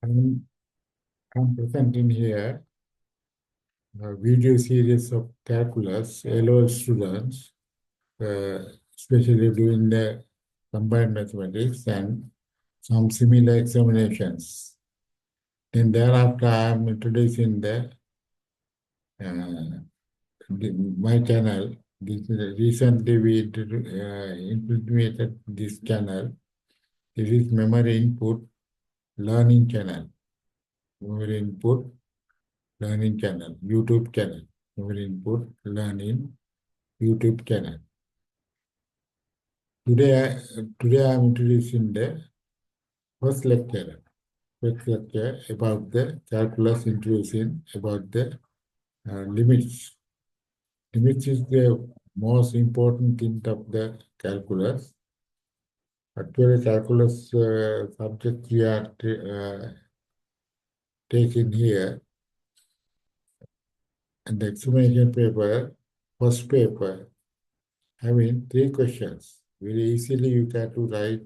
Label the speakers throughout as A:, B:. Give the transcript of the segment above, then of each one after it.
A: I'm, I'm presenting here a video series of calculus, LO students, especially doing the combined mathematics and some similar examinations. Then thereafter, I am introducing uh, my channel. Recently, we implemented this channel. This is memory input learning channel. Memory input learning channel, YouTube channel. Memory input learning YouTube channel. Today I am introducing the first lecture. First lecture about the calculus, introducing about the limits. Limits is the most important thing of the calculus. Actually, calculus subject we are taking here, and the examination paper, first paper, having three questions. Very easily you have to write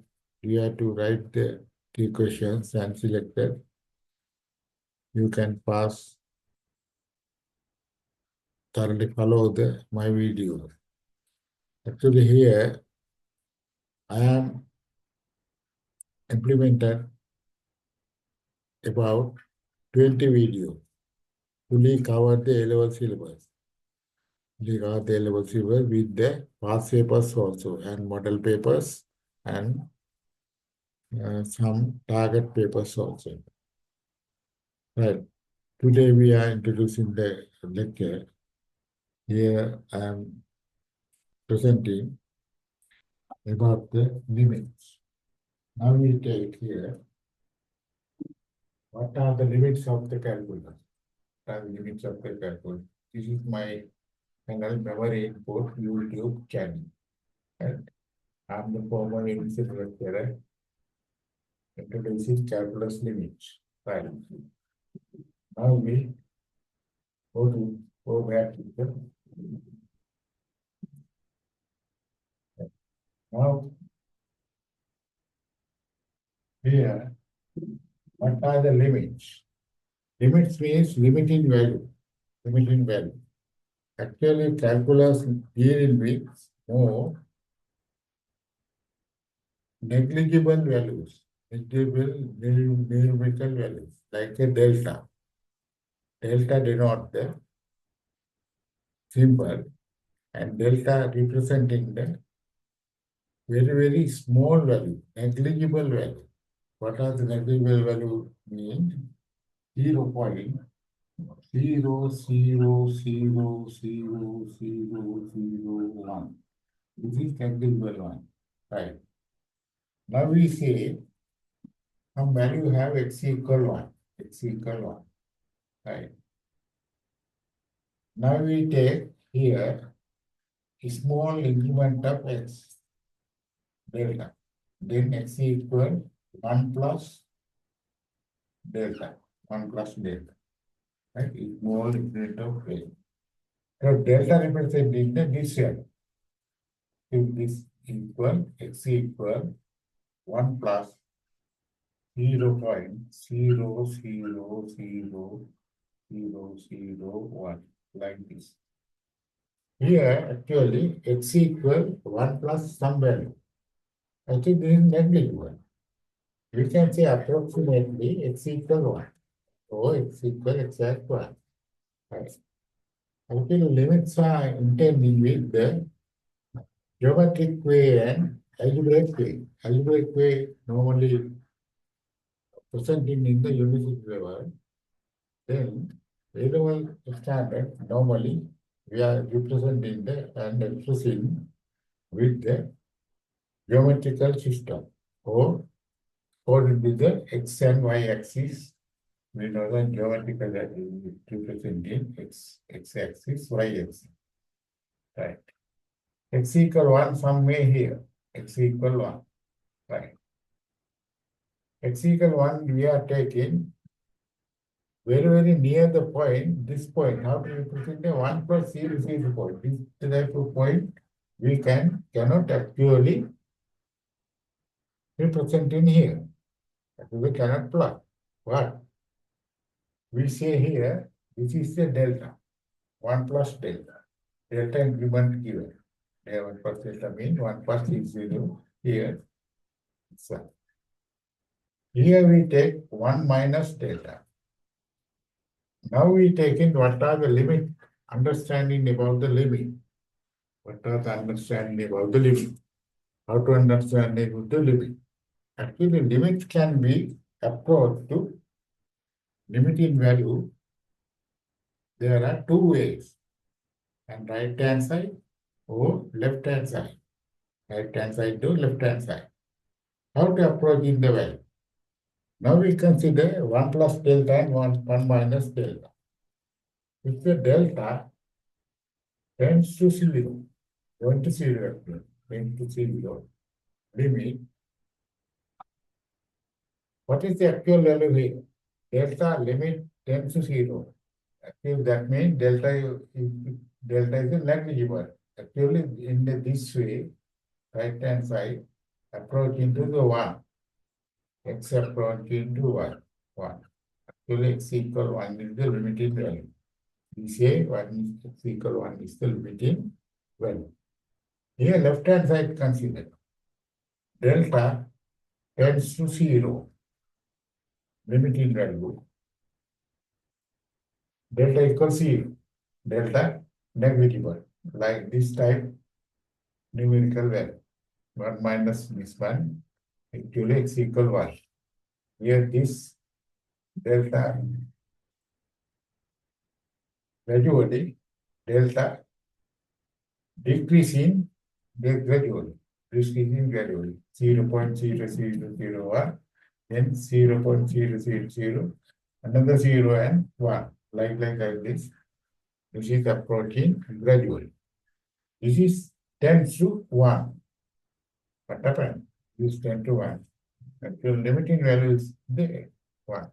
A: the three questions and select it. You can pass, thoroughly follow my video. Actually here I am implemented about 20 videos, fully cover the A-level syllabus. Fully cover the A-level syllabus with the past papers also and model papers and some target papers also. Right. Today we are introducing the lecture. Here I am presenting about the limits. Now we take here, what are the limits of the calculus? What are the limits of the calculus? This is my channel memory input YouTube channel. And I'm the former initial lecturer introducing calculus limits. Right. Now we go back to the now here. What are the limits? Limits means limiting value. Limiting value. Actually, calculus deal with more negligible values, numerical values, like a delta. Delta denote the symbol, and delta representing the very small value, negligible value. What are the negligible value mean? 0.00000001. This is negligible one. Right. Now we say some value have x equal 1. X equal 1. Right. Now we take here a small increment of x delta. Then x equal 1 plus delta. 1 plus delta. Right? Small increment of x. So delta representing the distance. If this equal x equal 1 plus 0.000001, like this. Here actually x equal 1 plus some value. I think this is negligible. We can say approximately x equal 1. So x equal exact 1. Right. Actually limits are intended with the geometric way and algebraic way. Algebraic way normally presented in the university level. Then A-level standard normally we are representing and expressing with the geometrical system or according to the x and y axis. We know the geometrical representing x axis, y axis. Right. X equal 1 somewhere here. X equal 1. Right. X equal 1 we are taking very near the point, this point. How to represent the 1 plus c, this is the point. This type of point we cannot actually represent in here. We cannot plug. what? We say here, this is the delta, 1 plus delta. Delta increment given. There 1 plus delta means 1 plus is 0 here. So here we take 1 minus delta. Now we take in what are the limit, understanding about the limit. What are the understanding about the limit? How to understand about the limit? Actually, limit can be approached to limit in value. There are two ways, and right hand side or left hand side. Right hand side to left hand side. How to approach in the value? Now we consider 1 plus delta and 1 minus delta. If the delta tends to 0, going to 0, going to 0, limit, what is the actual value here? Delta limit tends to 0. Actually, that means delta is negligible. Actually, in this way, right hand side, approach into the 1. X approach into 1. 1. Actually, x equal 1 is the limiting value. We say 1 is x equal 1 is the limiting value. Here, left hand side consider. Delta tends to 0. Limiting value. Delta equals 0. Delta negligible. Like this type numerical value. 1 minus this one. Actually, x equal 1. Here, this delta gradually, delta decreasing gradually, 0.0001, then 0.000, another 0 and 1, like this. This is approaching gradually. This is tends to 1. What happened? This tends to 1. Actual limiting value is there, 1.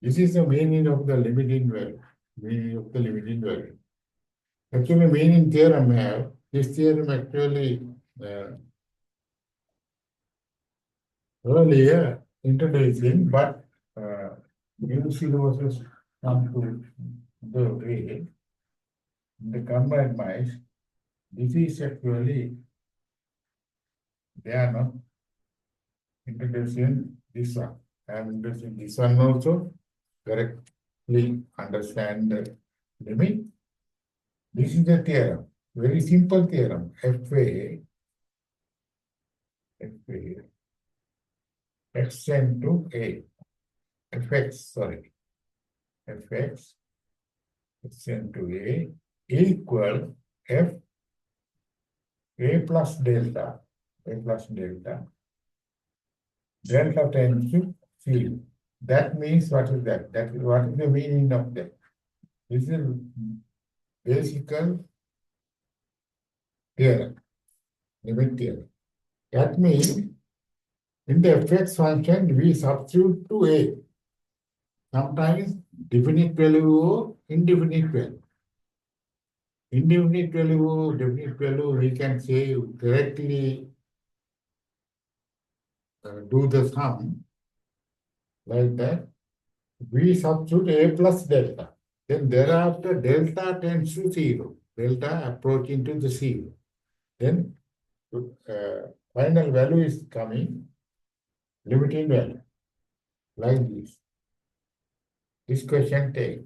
A: This is the meaning of the limiting value. Meaning of the limiting value. Actually, meaning theorem have this theorem actually earlier introducing, but new syllabuses come to the way. The combined minds, this is actually they are not introducing this one. I am introducing this one also. Correctly understand the limit. This is the theorem, very simple theorem. FA extend to A. Fx extend to A equal F A plus delta. Delta tends to C. That means what is that? That is what is the meaning of that? This is basic theorem, limit theorem. That means in the fx function we substitute to A. Sometimes definite value or indefinite value. Indefinite value, definite value, we can say directly do the sum like that. We substitute A plus delta. Then thereafter delta tends to 0. Delta approaching to the 0. Then final value is coming, limiting value, like this. This question take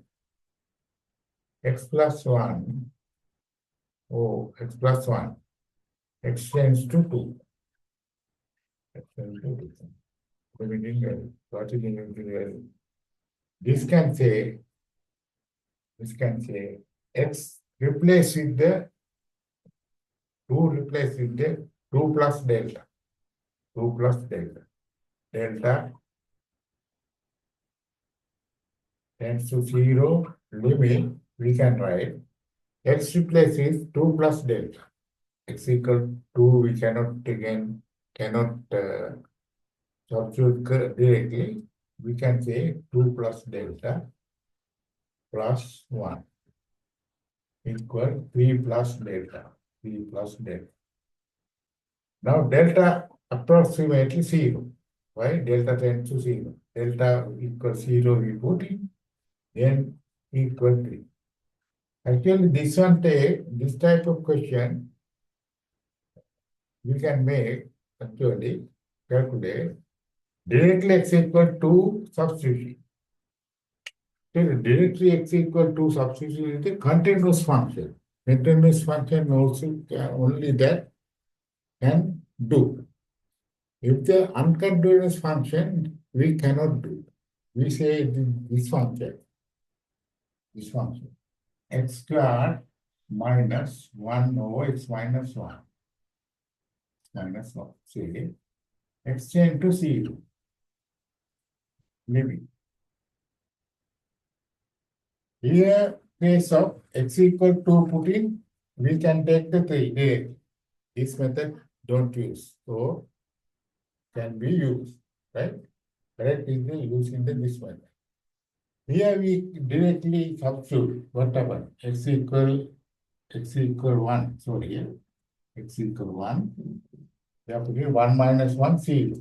A: x plus 1, x plus 1, x tends to 2. X tends to 2. Limiting value. What is the limiting value? This can say x replace with the 2 plus delta. 2 plus delta. Delta tends to 0, limit, we can write x replaces 2 plus delta. X equal 2, we cannot substitute directly. We can say 2 plus delta plus 1 equal 3 plus delta. 3 plus delta. Now delta approximately 0. Why? Delta tends to 0. delta equals 0 we put in, n equal 3. Actually, this type of question we can make, actually, calculate directly x equal to substitution. So directly x equal to substitution is the continuous function. Continuous function also only that can do. If the uncontinuous function, we cannot do. We say this function, x squared minus 1 over x minus 1, minus 1. Say, x tend to 0, limit. Here, case of x equal to put in, we can take the 3 there. This method don't use, so can be used, right? Correct is the using this method. Here we directly substitute whatever x equal 1. Sorry, here x equal 1. We have to give 1 minus 1 0.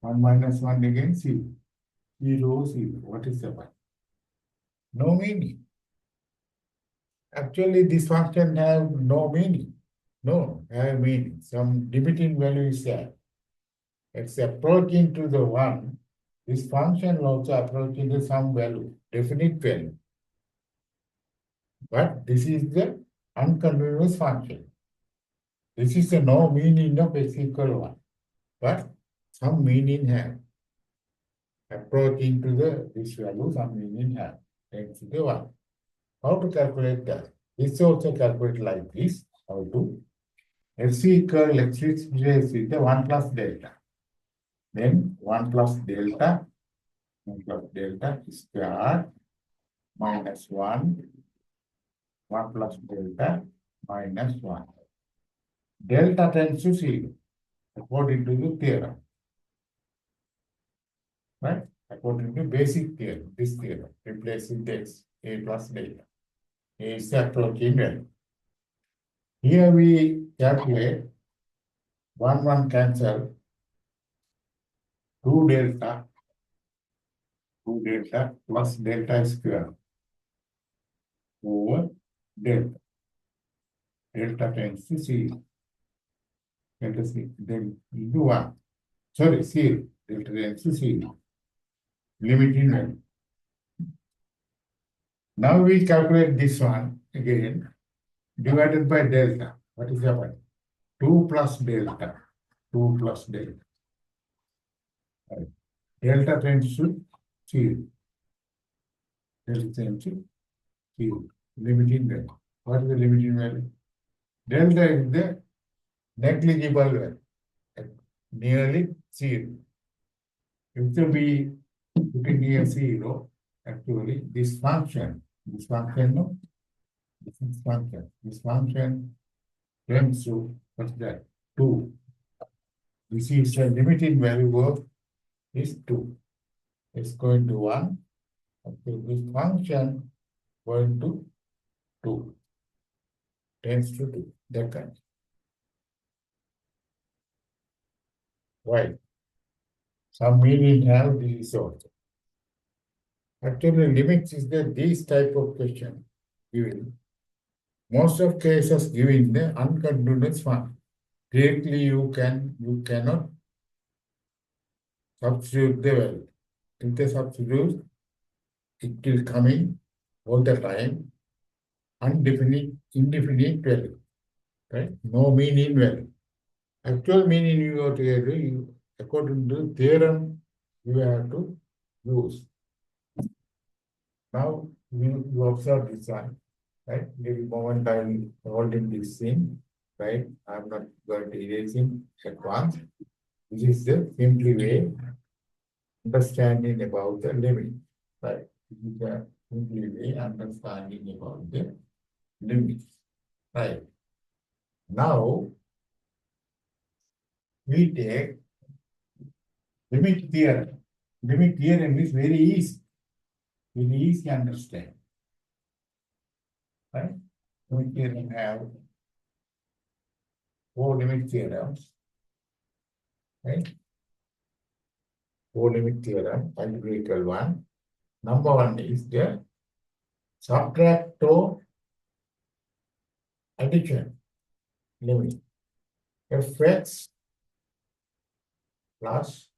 A: 1 minus 1 again 0. 0 0. What is the one? No meaning. Actually, this function have no meaning. No, have meaning. Some limiting value is there. It's approaching to the 1. This function will also approaching to some value, definite value. But this is the uncontinuous function. This is the no meaning of x equal 1. But some meaning have. Approaching to this value, some meaning have. X to the 1. How to calculate that? This also calculate like this. How to? X equal x is the 1 plus delta. Then 1 plus delta square minus 1 plus delta minus 1. Delta tends to 0 according to the theorem. Right? According to basic theorem, this theorem, replacing x, a plus delta. A is the approaching value. Here we calculate 1 cancel 2 delta plus delta square over delta. Delta tends to 0. Delta 0. Then into 1. Sorry, 0. Delta tends to 0. Limiting value. Now we calculate this one again, divided by delta. What is happening? 2 plus delta. 2 plus delta. Right. Delta tends to 0. Delta tends to 0. Limiting value. What is the limiting value? Delta is the negligible value. Nearly 0. If we put in here 0, actually this function tends to, what's that? 2. This is the limiting value of is 2. It's going to 1. Okay, this function going to 2. Tends to 2. That kind. Why? Some meaning have this also. Actually, limits is this type of question given. Most of cases giving the uncontinuous function. Directly you cannot substitute the value. If they substitute, it will come in all the time indefinite value. Right? No meaning value. Actual meaning you have to according to theorem you have to use. Now you observe this one, right? Every moment I will holding this thing, right? I'm not going to erasing at once. This is the simply way understanding about the limit, right? This is the simply way understanding about the limits, right? Now we take limit theorem. Limit theorem is very easy to understand, right? Limit theorem have 4 limit theorems, right? limit theorem, algebraical one. Number one is the subtracto addition limit. Fx plus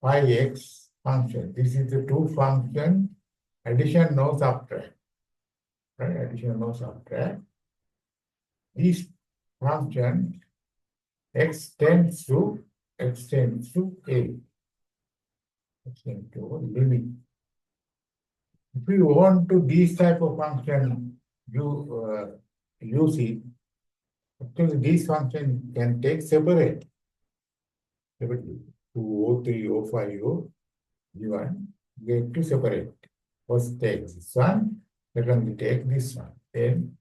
A: phi x function. This is the two function, addition no subtract. Right? Addition no subtract. This function extends to a, extends to limit. If you want to this type of function, you use it. Actually, this function can take separate. Separately. 2O, 3O, 5O, given, get to separate. First take this one, secondly take this one. Then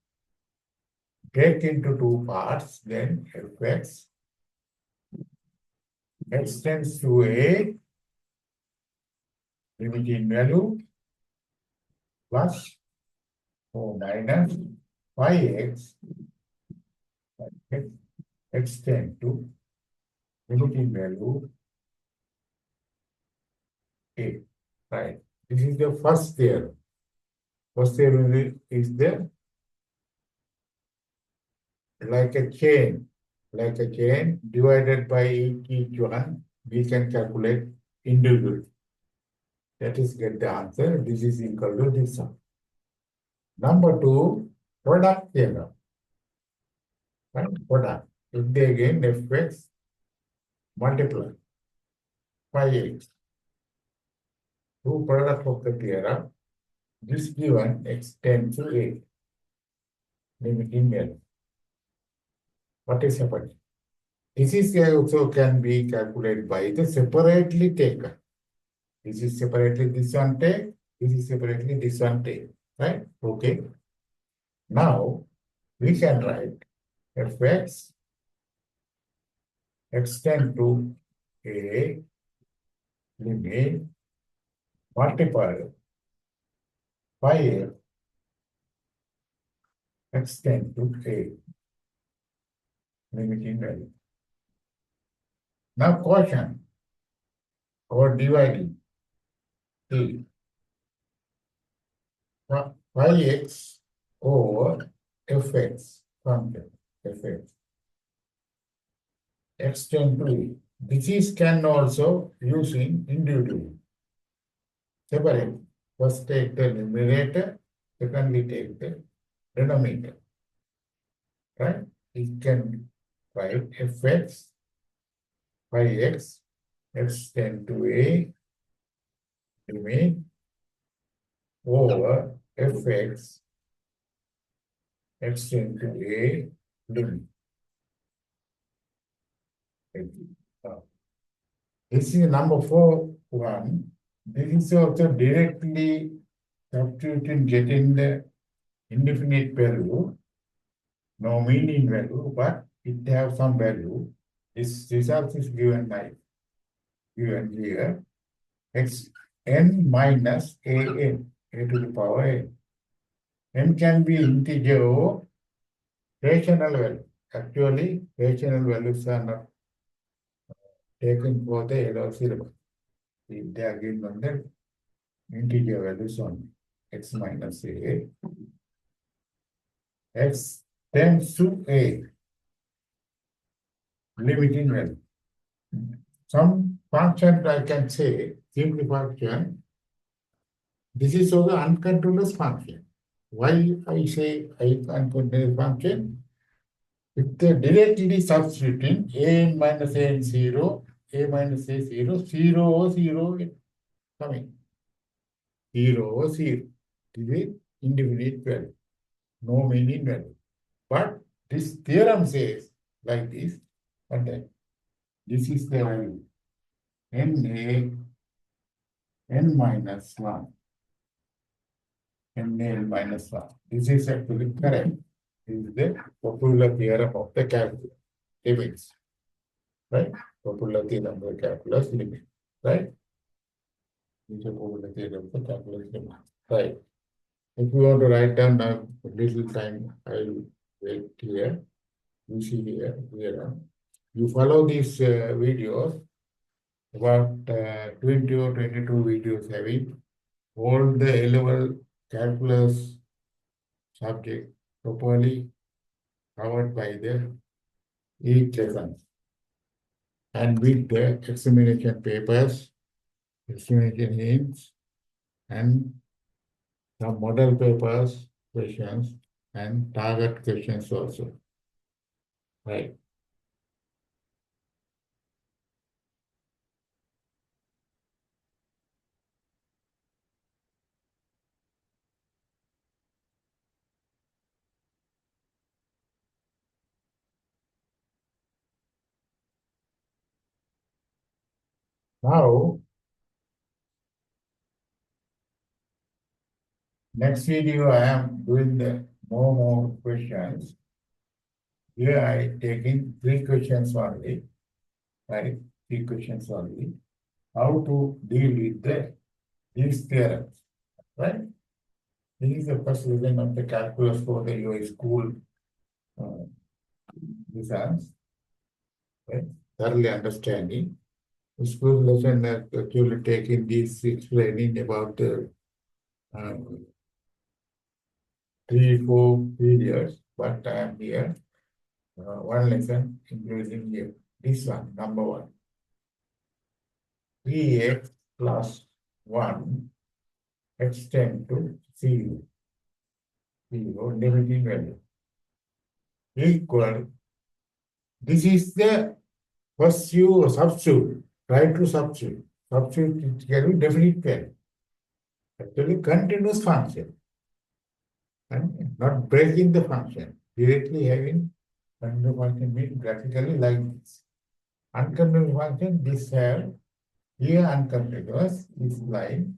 A: break into two parts, then fx extends to a limiting value plus or minus phi x extend to limiting value a. Right. This is the first theorem. First theorem is the like a chain divided by each one, we can calculate individually. That is get the answer. This is equal to this one. Number two, product theorem. Right? Product. If they again fx multiply phi x. Two product of the theorem. This given extends to a. Limiting value. What is happening? This is also can be calculated by the separately taken. This is separately this one take. This is separately this one take. Right? Okay. Now we can write fx extend to a limit multiply by a extend to a limiting value. Now quotient or dividing t phi x over fx function fx extend to a. This is can also using individual. Separate. First take the numerator, secondly take the denominator. Right? It can write fx by x extend to a limit over fx extend to a limit. This is number 4(1). This is also directly substituting getting the indefinite value, no meaning value, but it has some value. This result is given here, x n minus a n, a to the power n. N can be integer or rational value. Actually, rational values are not taken for the error syllabus. They are given on the integer values only. X minus a. X tends to a limiting value. Some function I can say, simple function, this is also uncontrolled function. Why I say uncontrolled function? If they directly substituting a minus a 0, a minus a 0, 0, 0 coming. 0, 0. This is indefinite value. No meaning value. But this theorem says like this, and then this is the value. n minus 1. n minus 1. This is actually correct. This is the popular theorem of the calculus limits. Right? Popular theorem of the calculus limit. Right? This is a popular theorem of the calculus limit. Right. If you want to write down a little time, I'll wait here. You see here. You follow these videos. about 20 or 22 videos having all the A-level calculus subject properly covered by the each lesson. And with the examination papers, examination hints, and some model papers, questions, and target questions also. Right. Now, next video I am doing the more questions. Here I taking three questions only, right? Three questions only. How to deal with these theorems, right? This is the first lesson of the calculus for the your school uh, exams, right? Thoroughly understanding. School lesson actually taking this explaining about the uh, 3, 4 periods, but I am here. One lesson including here. This one, number one. 3x plus 1 extend to 0, 0 limiting value equal. This is the first you substitute. Try to substitute. Substitute it can be definite value. Actually continuous function and not breaking the function. Directly having continuous function means graphically like this. Uncontinuous function, this have here uncontinuous is line,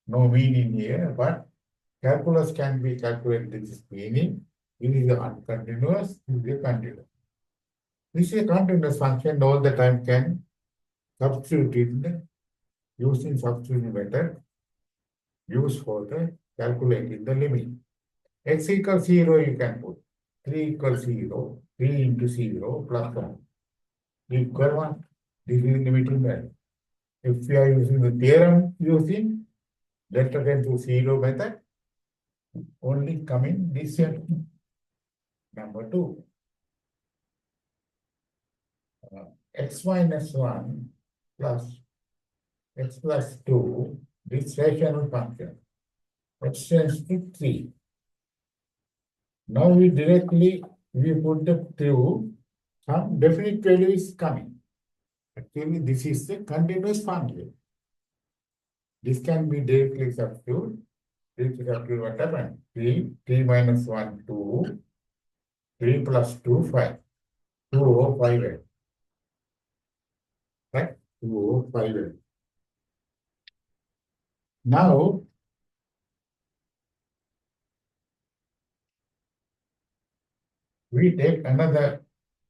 A: no meaning here, but calculus can be calculated this meaning. This is the uncontinuous, this is a continuous. This is a continuous function all the time can substitute it using substitution method used for the calculating the limit. X equals 0 you can put 3 equals 0, 3 into 0 plus 1 equal 1. This is limiting value. If we are using the theorem using delta tends to 0 method, only coming this here. Number 2, x minus 1 plus x plus 2, this rational function, x tends to 3. Now we directly, we put the 2, some definite value is coming. Actually, this is the continuous function. This can be directly substituted. Directly substitute what happened? 3 minus 1, 2, 3 plus 2, 5. 205, right? 205. Now, we take another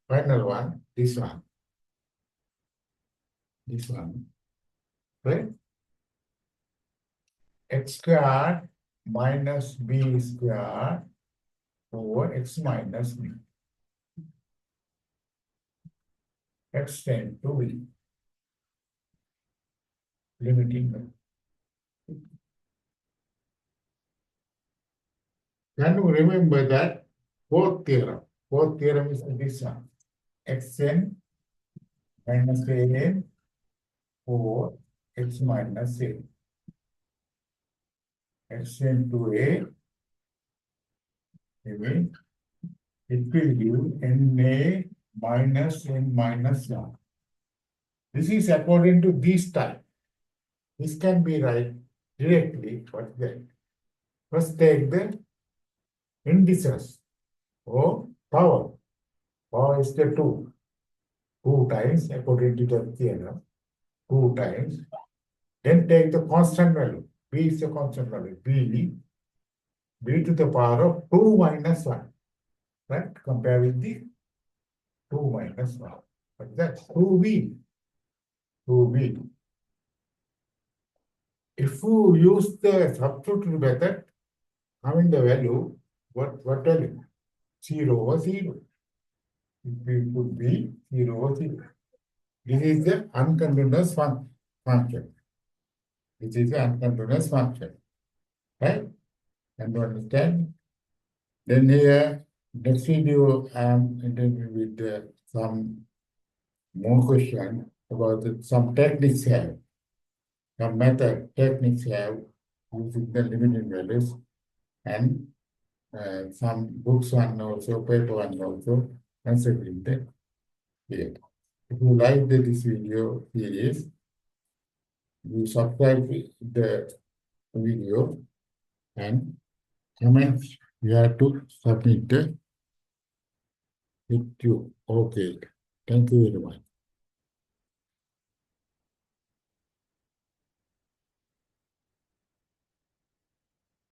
A: final one, this one, right? X squared minus b squared over x minus b. X tend to b. Limiting value. Can you remember that fourth theorem? Fourth theorem is this one. Xn minus an over x minus a. Xn to a, it will give na minus n minus 1. This is according to this type. This can be right directly. What's that? First take the indices or power. Power is the 2. 2 times according to the theorem. 2 times. Then take the constant value. B is the constant value. B to the power of 2 minus 1. Right? Compare with the 2 minus 1. But that's 2b. 2b. If you use the substitute method, having the value, what value? 0 over 0. If we put b, 0 over 0. This is the uncontinuous function. This is the uncontinuous function, right? And to understand, then here, next video, I am interviewing with some more question about some techniques have, some method techniques have using the limiting values and some books and also paper and also considering the here. If you like this video series, you subscribe the video and comments. You have to submit it to. Okay. Thank you very much.